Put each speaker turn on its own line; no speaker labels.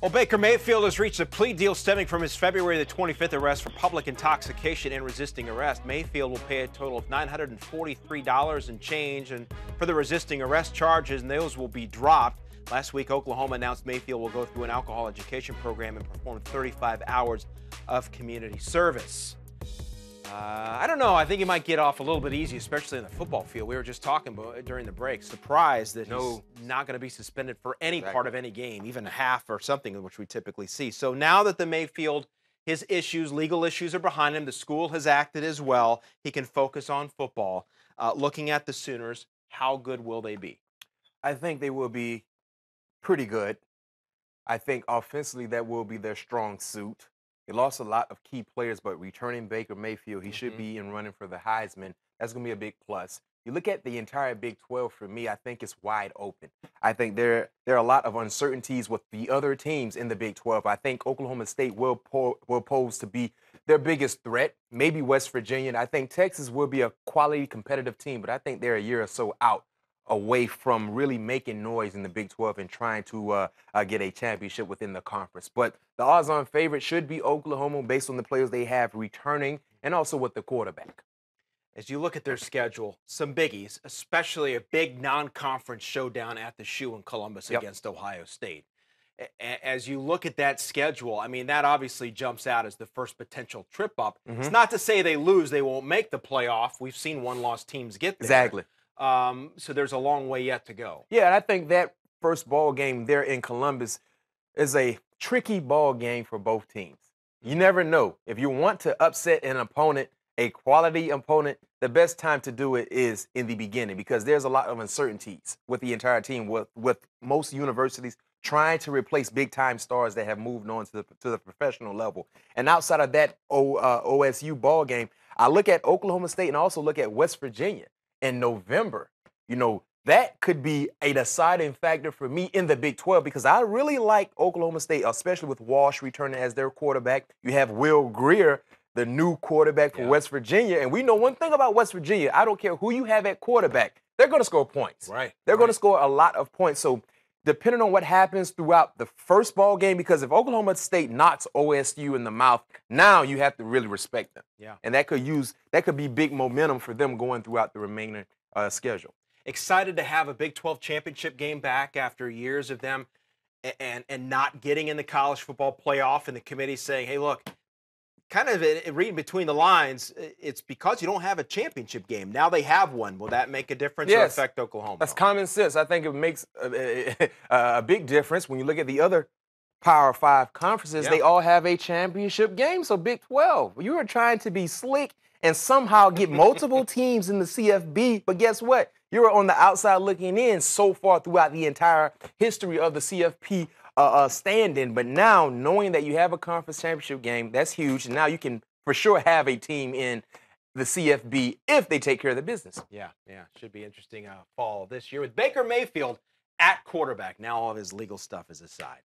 Well, Baker Mayfield has reached a plea deal stemming from his February the 25th arrest for public intoxication and resisting arrest. Mayfield will pay a total of $943 and change and for the resisting arrest charges, and those will be dropped. Last week, Oklahoma announced Mayfield will go through an alcohol education program and perform 35 hours of community service. I don't know. I think he might get off a little bit easy, especially in the football field. We were just talking about during the break. Surprised that he's not going to be suspended for any part of any game, even a half or something, which we typically see. So now that the Mayfield, his issues, legal issues are behind him, the school has acted as well. He can focus on football. Looking at the Sooners, how good will they be?
I think they will be pretty good. I think offensively that will be their strong suit. They lost a lot of key players, but returning Baker Mayfield, he should be in running for the Heisman. That's going to be a big plus. You look at the entire Big 12 for me, I think it's wide open. I think there are a lot of uncertainties with the other teams in the Big 12. I think Oklahoma State will pose to be their biggest threat, maybe West Virginia. I think Texas will be a quality competitive team, but I think they're a year or so out away from really making noise in the Big 12 and trying to get a championship within the conference. But the odds-on favorite should be Oklahoma based on the players they have returning and also with the quarterback.
As you look at their schedule, some biggies, especially a big non-conference showdown at the Shoe in Columbus against Ohio State. As you look at that schedule, I mean, that obviously jumps out as the first potential trip up. It's not to say they lose, they won't make the playoff. We've seen one-loss teams get there.
Exactly.
So there's a long way yet to go.
Yeah, and I think that first ball game there in Columbus is a tricky ball game for both teams. You never know. If you want to upset an opponent, a quality opponent, the best time to do it is in the beginning because there's a lot of uncertainties with the entire team, with most universities trying to replace big-time stars that have moved on to the professional level. And outside of that OSU ball game, I look at Oklahoma State and also look at West Virginia in November. You know, that could be a deciding factor for me in the Big 12 because I really like Oklahoma State, especially with Walsh returning as their quarterback. You have Will Grier, the new quarterback for West Virginia. And we know one thing about West Virginia. I don't care who you have at quarterback. They're going to score points.
Right.
They're going to score a lot of points. So depending on what happens throughout the first ball game, because if Oklahoma State knocks OSU in the mouth, now you have to really respect them.
Yeah.
And that could be big momentum for them going throughout the remaining schedule.
Excited to have a Big 12 championship game back after years of them and not getting in the college football playoff, and the committee saying, hey, look, kind of reading between the lines, it's because you don't have a championship game. Now they have one. Will that make a difference or affect Oklahoma?
That's common sense. I think it makes a big difference when you look at the other Power 5 conferences. They all have a championship game. So Big 12, you are trying to be slick and somehow get multiple teams in the CFB. But guess what? You're on the outside looking in so far throughout the entire history of the CFP stand-in. But now, knowing that you have a conference championship game, that's huge. And now you can for sure have a team in the CFB if they take care of the business.
Yeah. Should be interesting fall this year with Baker Mayfield at quarterback. Now all of his legal stuff is aside.